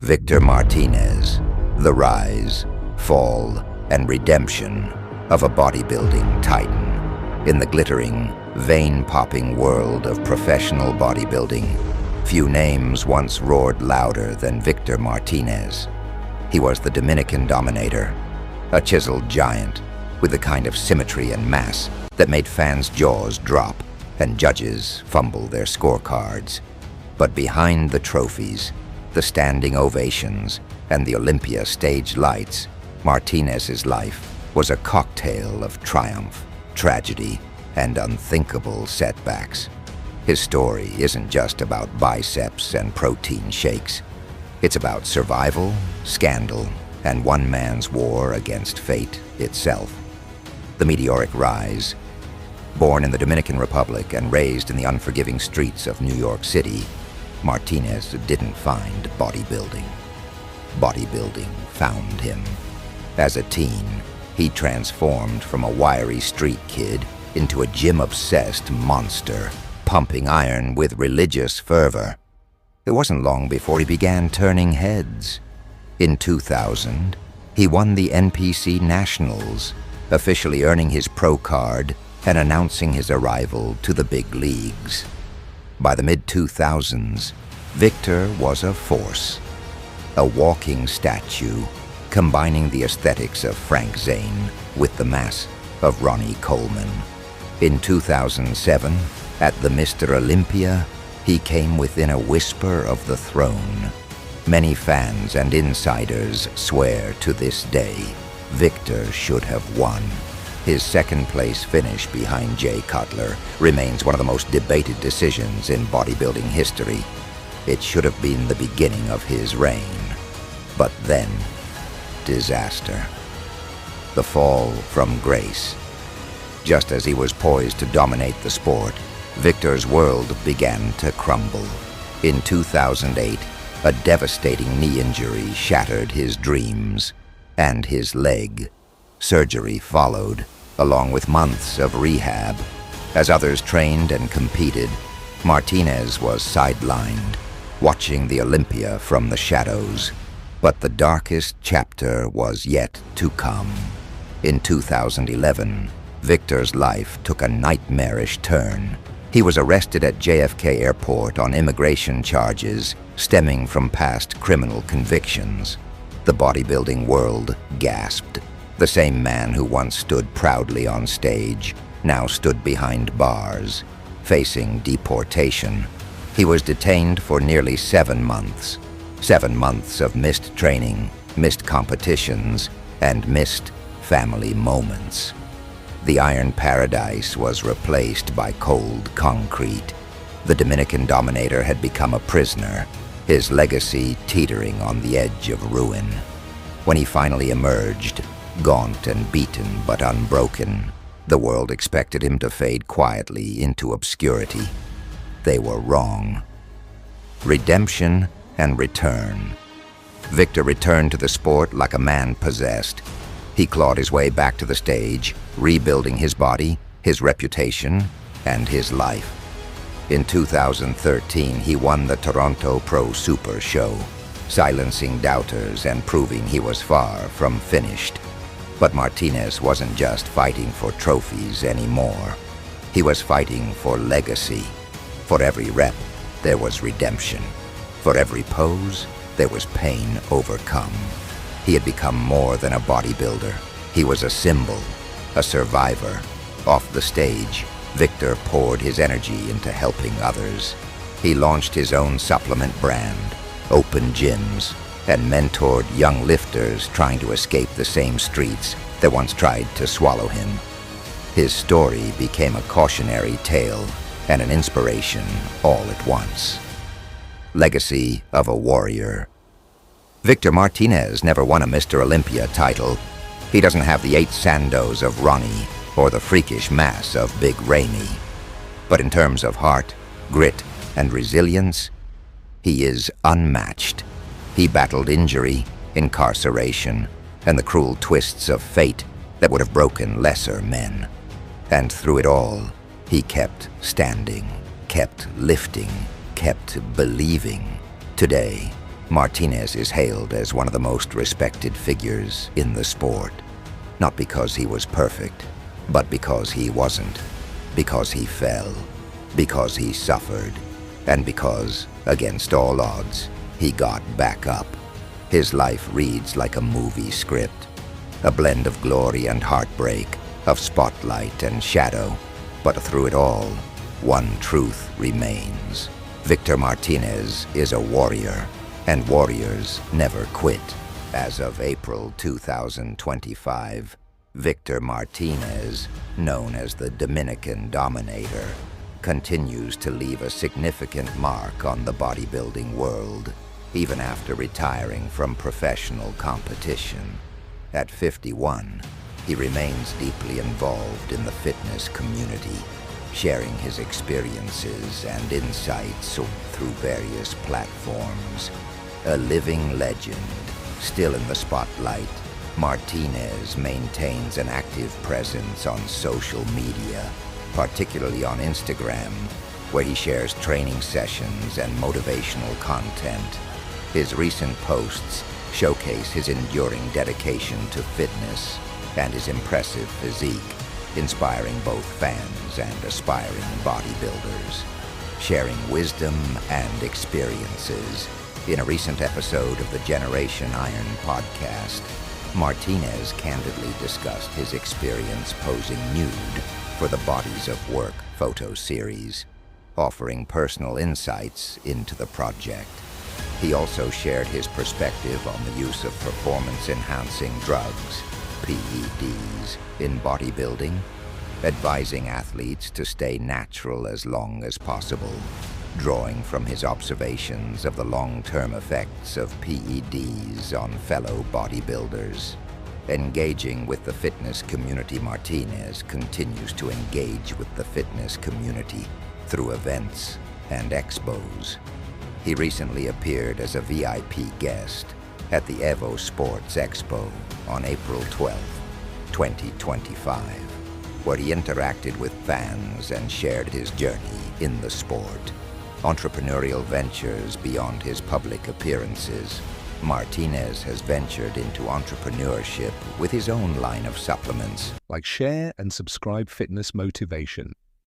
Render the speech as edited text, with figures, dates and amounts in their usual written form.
Victor Martinez, the rise, fall, and redemption of a bodybuilding titan. In the glittering, vein-popping world of professional bodybuilding, few names once roared louder than Victor Martinez. He was the Dominican Dominator, a chiseled giant with the kind of symmetry and mass that made fans' jaws drop and judges fumble their scorecards. But behind the trophies, the standing ovations, and the Olympia stage lights, Martinez's life was a cocktail of triumph, tragedy, and unthinkable setbacks. His story isn't just about biceps and protein shakes. It's about survival, scandal, and one man's war against fate itself. The meteoric rise. Born in the Dominican Republic and raised in the unforgiving streets of New York City, Martinez didn't find bodybuilding. Bodybuilding found him. As a teen, he transformed from a wiry street kid into a gym-obsessed monster, pumping iron with religious fervor. It wasn't long before he began turning heads. In 2000, he won the NPC Nationals, officially earning his pro card and announcing his arrival to the big leagues. By the mid-2000s, Victor was a force, a walking statue, combining the aesthetics of Frank Zane with the mass of Ronnie Coleman. In 2007, at the Mr. Olympia, he came within a whisper of the throne. Many fans and insiders swear to this day Victor should have won. His second-place finish behind Jay Cutler remains one of the most debated decisions in bodybuilding history. It should have been the beginning of his reign. But then, disaster. The fall from grace. Just as he was poised to dominate the sport, Victor's world began to crumble. In 2008, a devastating knee injury shattered his dreams and his leg. Surgery followed, along with months of rehab. As others trained and competed, Martinez was sidelined, watching the Olympia from the shadows. But the darkest chapter was yet to come. In 2011, Victor's life took a nightmarish turn. He was arrested at JFK Airport on immigration charges stemming from past criminal convictions. The bodybuilding world gasped. The same man who once stood proudly on stage now stood behind bars, facing deportation. He was detained for nearly 7 months. 7 months of missed training, missed competitions, and missed family moments. The Iron Paradise was replaced by cold concrete. The Dominican Dominator had become a prisoner, his legacy teetering on the edge of ruin. When he finally emerged, gaunt and beaten but unbroken, the world expected him to fade quietly into obscurity. They were wrong. Redemption and return. Victor returned to the sport like a man possessed. He clawed his way back to the stage, rebuilding his body, his reputation, and his life. In 2013, he won the Toronto Pro Super Show, silencing doubters and proving he was far from finished. But Martinez wasn't just fighting for trophies anymore. He was fighting for legacy. For every rep, there was redemption. For every pose, there was pain overcome. He had become more than a bodybuilder. He was a symbol, a survivor. Off the stage, Victor poured his energy into helping others. He launched his own supplement brand, opened gyms, and mentored young lifters trying to escape the same streets that once tried to swallow him. His story became a cautionary tale and an inspiration all at once. Legacy of a warrior. Victor Martinez never won a Mr. Olympia title. He doesn't have the 8 Sandos of Ronnie or the freakish mass of Big Ramy. But in terms of heart, grit, and resilience, he is unmatched. He battled injury, incarceration, and the cruel twists of fate that would have broken lesser men. And through it all, he kept standing, kept lifting, kept believing. Today, Martinez is hailed as one of the most respected figures in the sport, not because he was perfect, but because he wasn't, because he fell, because he suffered, and because, against all odds, he got back up. His life reads like a movie script, a blend of glory and heartbreak, of spotlight and shadow, but through it all, one truth remains. Victor Martinez is a warrior, and warriors never quit. As of April 2025, Victor Martinez, known as the Dominican Dominator, continues to leave a significant mark on the bodybuilding world, even after retiring from professional competition. At 51, he remains deeply involved in the fitness community, sharing his experiences and insights through various platforms. A living legend, still in the spotlight, Martinez maintains an active presence on social media, particularly on Instagram, where he shares training sessions and motivational content. His recent posts showcase his enduring dedication to fitness and his impressive physique, inspiring both fans and aspiring bodybuilders. Sharing wisdom and experiences. In a recent episode of the Generation Iron podcast, Martinez candidly discussed his experience posing nude for the Bodies of Work photo series, offering personal insights into the project. He also shared his perspective on the use of performance-enhancing drugs, PEDs, in bodybuilding, advising athletes to stay natural as long as possible, drawing from his observations of the long-term effects of PEDs on fellow bodybuilders. Engaging with the fitness community, Martinez continues to engage with the fitness community through events and expos. He recently appeared as a VIP guest at the Evo Sports Expo on April 12, 2025, where he interacted with fans and shared his journey in the sport. Entrepreneurial ventures beyond his public appearances, Martinez has ventured into entrepreneurship with his own line of supplements like Share and Subscribe Fitness Motivation.